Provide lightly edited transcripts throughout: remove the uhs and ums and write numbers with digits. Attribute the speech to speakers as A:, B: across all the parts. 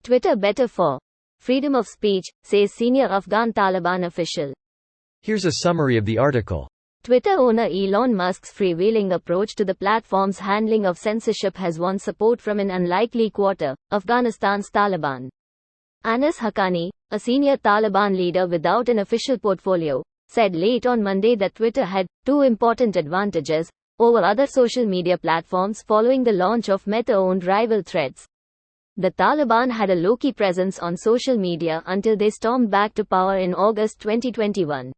A: Twitter better for freedom of speech, says senior Afghan Taliban official.
B: Here's a summary of the article.
A: Twitter owner Elon Musk's freewheeling approach to the platform's handling of censorship has won support from an unlikely quarter, Afghanistan's Taliban. Anas Haqqani, a senior Taliban leader without an official portfolio, said late on Monday that Twitter had two important advantages over other social media platforms following the launch of Meta-owned rival Threads. The Taliban had a low-key presence on social media until they stormed back to power in August 2021.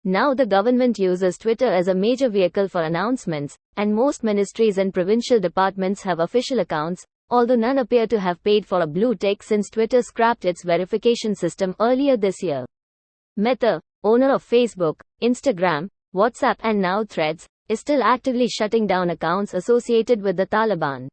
A: Now the government uses Twitter as a major vehicle for announcements, and most ministries and provincial departments have official accounts, although none appear to have paid for a blue tick since Twitter scrapped its verification system earlier this year. Meta, owner of Facebook, Instagram, WhatsApp and now Threads, is still actively shutting down accounts associated with the Taliban.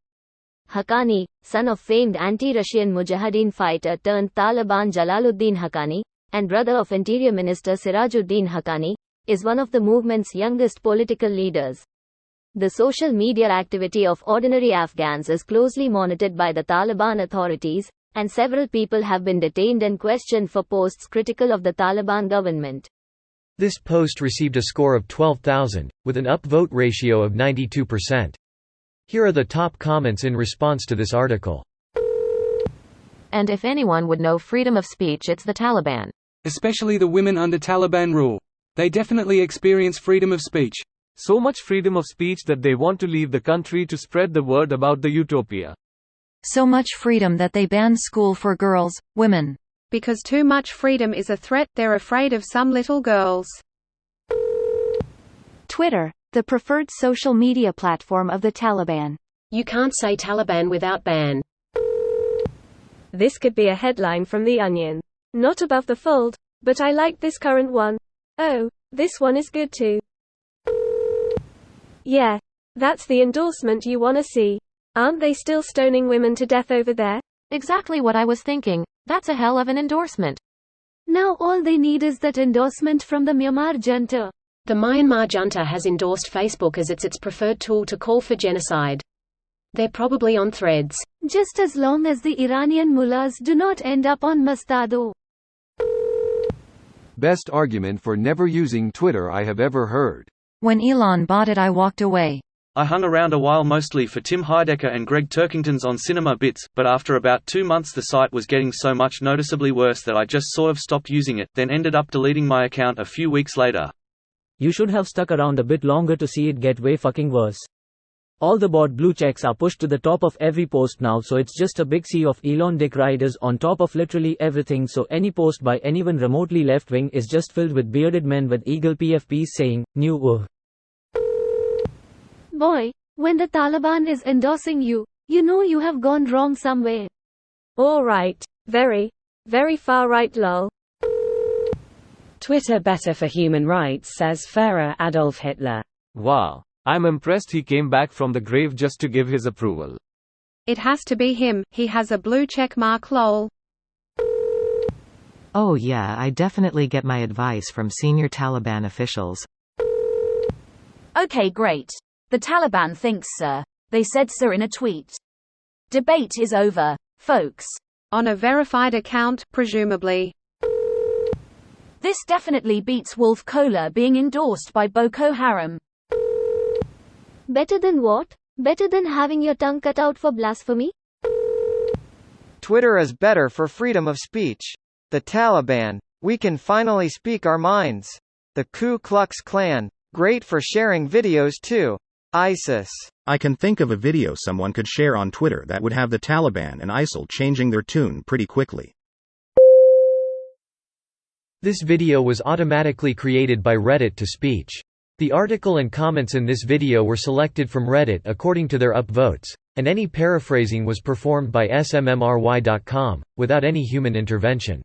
A: Haqqani, son of famed anti-Russian Mujahideen fighter turned Taliban Jalaluddin Haqqani, and brother of Interior Minister Sirajuddin Haqqani, is one of the movement's youngest political leaders. The social media activity of ordinary Afghans is closely monitored by the Taliban authorities, and several people have been detained and questioned for posts critical of the Taliban government.
B: This post received a score of 12,000, with an upvote ratio of 92%. Here are the top comments in response to this article.
C: And if anyone would know freedom of speech, it's the Taliban.
D: Especially the women under Taliban rule. They definitely experience freedom of speech.
E: So much freedom of speech that they want to leave the country to spread the word about the utopia.
C: So much freedom that they ban school for girls, women.
F: Because too much freedom is a threat, they're afraid of some little girls.
G: Twitter, the preferred social media platform of the Taliban.
H: You can't say Taliban without ban.
A: This could be a headline from The Onion. Not above the fold, but I like this current one. Oh, this one is good too. Yeah, that's the endorsement you wanna see. Aren't they still stoning women to death over there?
C: Exactly what I was thinking. That's a hell of an endorsement.
A: Now all they need is that endorsement from the Myanmar junta.
H: The Myanmar junta has endorsed Facebook as its preferred tool to call for genocide. They're probably on Threads.
A: Just as long as the Iranian mullahs do not end up on Mastado.
I: Best argument for never using Twitter I have ever heard.
C: When Elon bought it, I walked away.
J: I hung around a while mostly for Tim Heidecker and Greg Turkington's on Cinema Bits, but after about 2 months the site was getting so much noticeably worse that I just sort of stopped using it, then ended up deleting my account a few weeks later.
K: You should have stuck around a bit longer to see it get way fucking worse. All the bought blue checks are pushed to the top of every post now, so it's just a big sea of Elon Dick riders on top of literally everything, so any post by anyone remotely left-wing is just filled with bearded men with eagle PFPs saying, new
A: Boy, when the Taliban is endorsing you, you know you have gone wrong somewhere. Alright, very, very far right lol.
H: Twitter better for human rights, says Führer Adolf Hitler.
E: Wow. I'm impressed he came back from the grave just to give his approval.
F: It has to be him, he has a blue check mark lol.
L: Oh yeah, I definitely get my advice from senior Taliban officials.
G: Okay, great. The Taliban thinks, sir. They said sir in a tweet. Debate is over, folks.
F: On a verified account, presumably.
G: This definitely beats Wolf Cola being endorsed by Boko Haram.
A: Better than what? Better than having your tongue cut out for blasphemy?
M: Twitter is better for freedom of speech. The Taliban, we can finally speak our minds. The Ku Klux Klan, great for sharing videos too. ISIS.
N: I can think of a video someone could share on Twitter that would have the Taliban and ISIL changing their tune pretty quickly.
B: This video was automatically created by Reddit to speech. The article and comments in this video were selected from Reddit according to their upvotes, and any paraphrasing was performed by smmry.com, without any human intervention.